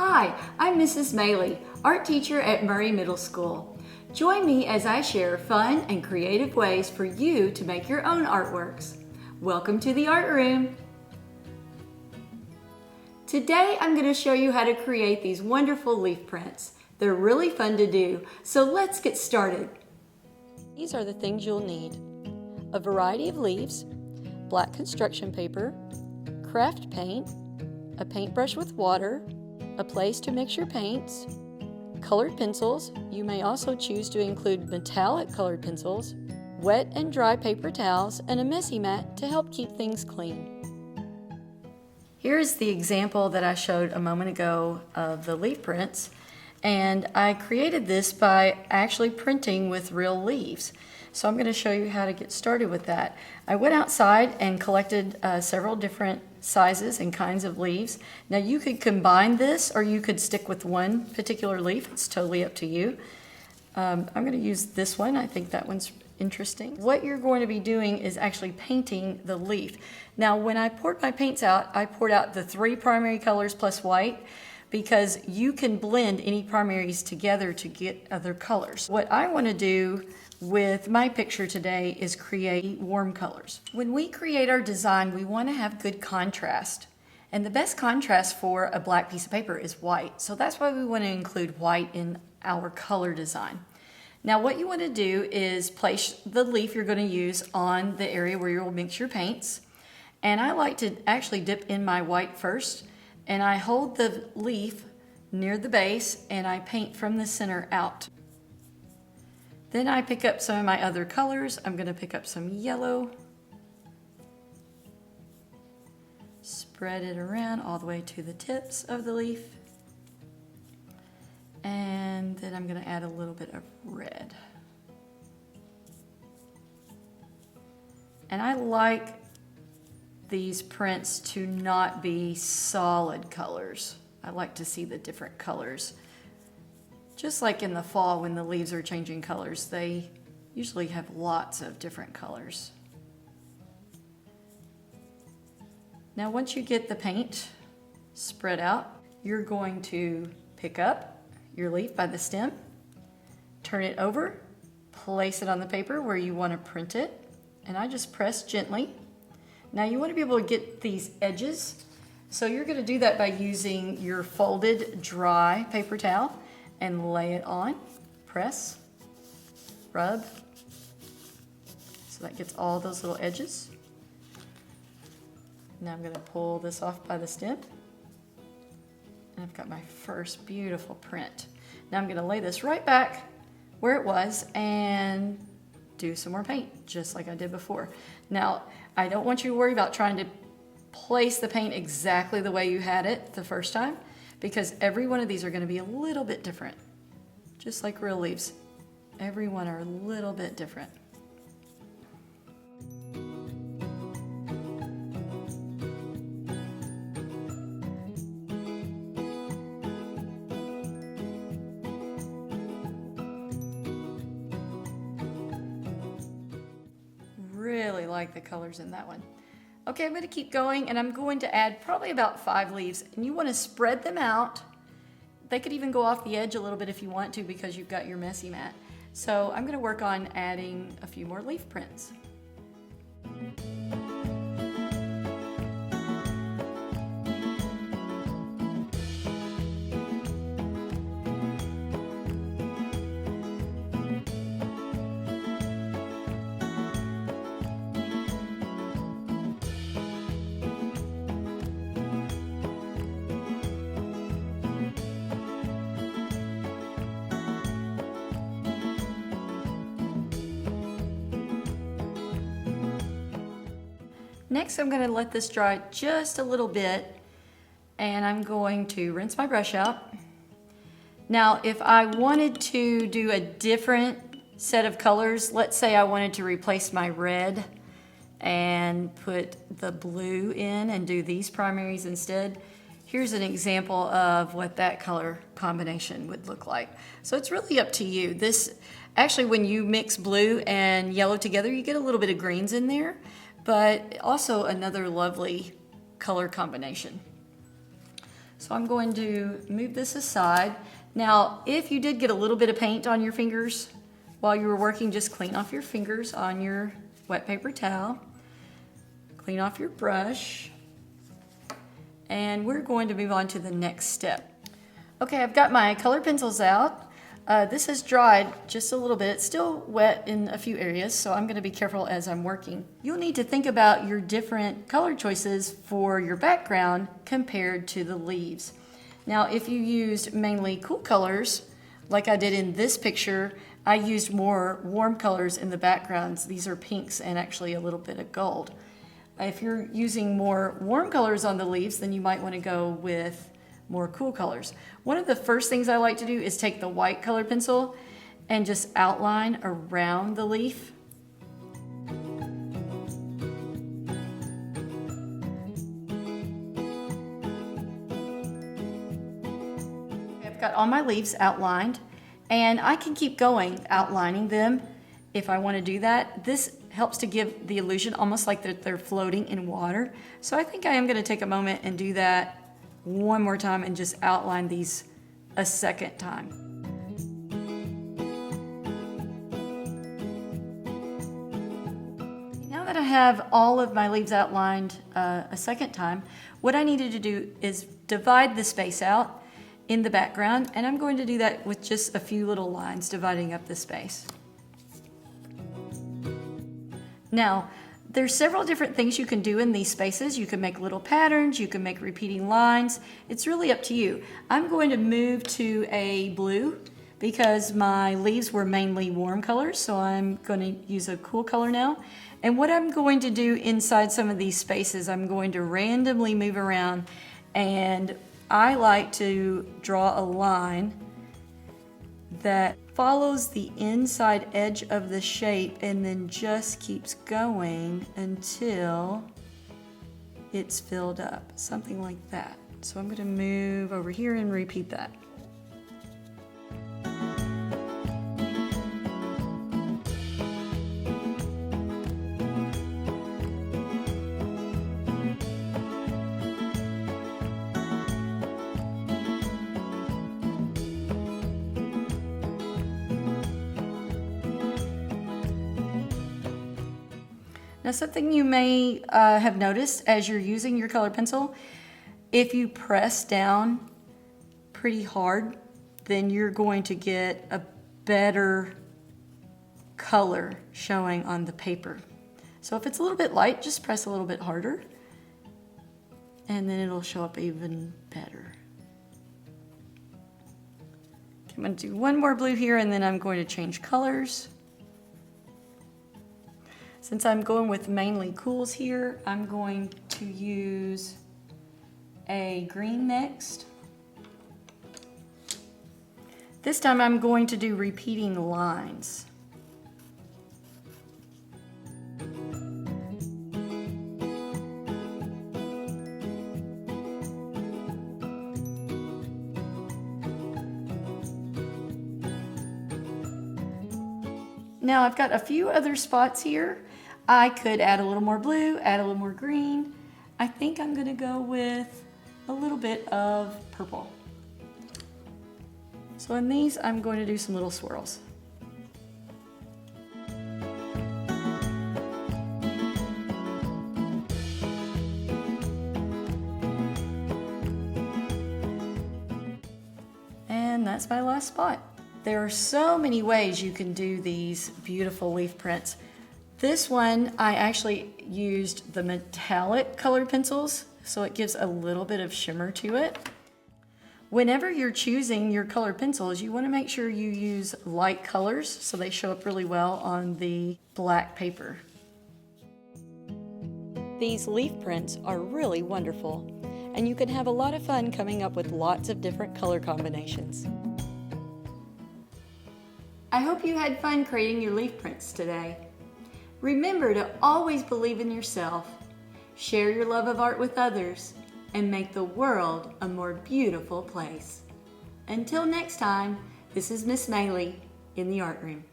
Hi, I'm Mrs. Maley, art teacher at Murray Middle School. Join me as I share fun and creative ways for you to make your own artworks. Welcome to the art room. Today I'm going to show you how to create these wonderful leaf prints. They're really fun to do, so let's get started. These are the things you'll need: a variety of leaves, black construction paper, craft paint, a paintbrush with water, a place to mix your paints, colored pencils. You may also choose to include metallic colored pencils, wet and dry paper towels, and a messy mat to help keep things clean. Here's the example that I showed a moment ago of the leaf prints, and I created this by actually printing with real leaves. So I'm going to show you how to get started with that. I went outside and collected several different sizes and kinds of leaves. Now you could combine this or you could stick with one particular leaf. It's totally up to you. I'm going to use this one. I think that one's interesting. What you're going to be doing is actually painting the leaf. Now when I poured my paints out, I poured out the 3 primary colors plus white, because you can blend any primaries together to get other colors. What I want to do with my picture today is create warm colors. When we create our design, we want to have good contrast. And the best contrast for a black piece of paper is white. So that's why we want to include white in our color design. Now what you want to do is place the leaf you're going to use on the area where you'll mix your paints. And I like to actually dip in my white first, and I hold the leaf near the base and I paint from the center out. Then I pick up some of my other colors. I'm going to pick up some yellow, spread it around all the way to the tips of the leaf, and then I'm going to add a little bit of red. And I like these prints to not be solid colors. I like to see the different colors. Just like in the fall when the leaves are changing colors, they usually have lots of different colors. Now once you get the paint spread out, you're going to pick up your leaf by the stem, turn it over, place it on the paper where you want to print it, and I just press gently. Now you want to be able to get these edges, so you're going to do that by using your folded dry paper towel and lay it on, press, rub, so that gets all those little edges. Now I'm going to pull this off by the stem, and I've got my first beautiful print. Now I'm going to lay this right back where it was and do some more paint, just like I did before. Now, I don't want you to worry about trying to place the paint exactly the way you had it the first time, because every one of these are going to be a little bit different. Just like real leaves, every one are a little bit different. Really like the colors in that one. Okay, I'm going to keep going, and I'm going to add probably about 5 leaves, and you want to spread them out. They could even go off the edge a little bit if you want to, because you've got your messy mat. So I'm going to work on adding a few more leaf prints. Next, I'm going to let this dry just a little bit, and I'm going to rinse my brush out. Now, if I wanted to do a different set of colors, let's say I wanted to replace my red and put the blue in and do these primaries instead, here's an example of what that color combination would look like. So it's really up to you. This actually, when you mix blue and yellow together, you get a little bit of greens in there, but also another lovely color combination. So I'm going to move this aside. Now, if you did get a little bit of paint on your fingers while you were working, just clean off your fingers on your wet paper towel. Clean off your brush. And we're going to move on to the next step. Okay, I've got my colored pencils out. This has dried just a little bit. It's still wet in a few areas, so I'm going to be careful as I'm working. You'll need to think about your different color choices for your background compared to the leaves. Now, if you used mainly cool colors, like I did in this picture, I used more warm colors in the backgrounds. These are pinks and actually a little bit of gold. If you're using more warm colors on the leaves, then you might want to go with more cool colors. One of the first things I like to do is take the white colored pencil and just outline around the leaf. I've got all my leaves outlined, and I can keep going outlining them if I want to do that. This helps to give the illusion almost like they're floating in water. So I think I am going to take a moment and do that one more time and just outline these a second time. Now that I have all of my leaves outlined a second time, what I needed to do is divide the space out in the background, and I'm going to do that with just a few little lines dividing up the space. Now, there's several different things you can do in these spaces. You can make little patterns, you can make repeating lines. It's really up to you. I'm going to move to a blue because my leaves were mainly warm colors, so I'm going to use a cool color now. And what I'm going to do inside some of these spaces, I'm going to randomly move around, and I like to draw a line that follows the inside edge of the shape and then just keeps going until it's filled up, something like that. So I'm going to move over here and repeat that. Now, something you may have noticed as you're using your colored pencil, if you press down pretty hard, then you're going to get a better color showing on the paper. So if it's a little bit light, just press a little bit harder, and then it'll show up even better. Okay, I'm going to do one more blue here, and then I'm going to change colors. Since I'm going with mainly cools here, I'm going to use a green next. This time I'm going to do repeating lines. Now I've got a few other spots here. I could add a little more blue, add a little more green. I think I'm gonna go with a little bit of purple. So in these, I'm going to do some little swirls. And that's my last spot. There are so many ways you can do these beautiful leaf prints. This one, I actually used the metallic colored pencils, so it gives a little bit of shimmer to it. Whenever you're choosing your colored pencils, you want to make sure you use light colors so they show up really well on the black paper. These leaf prints are really wonderful, and you can have a lot of fun coming up with lots of different color combinations. I hope you had fun creating your leaf prints today. Remember to always believe in yourself, share your love of art with others, and make the world a more beautiful place. Until next time, this is Miss Maylie in the Art Room.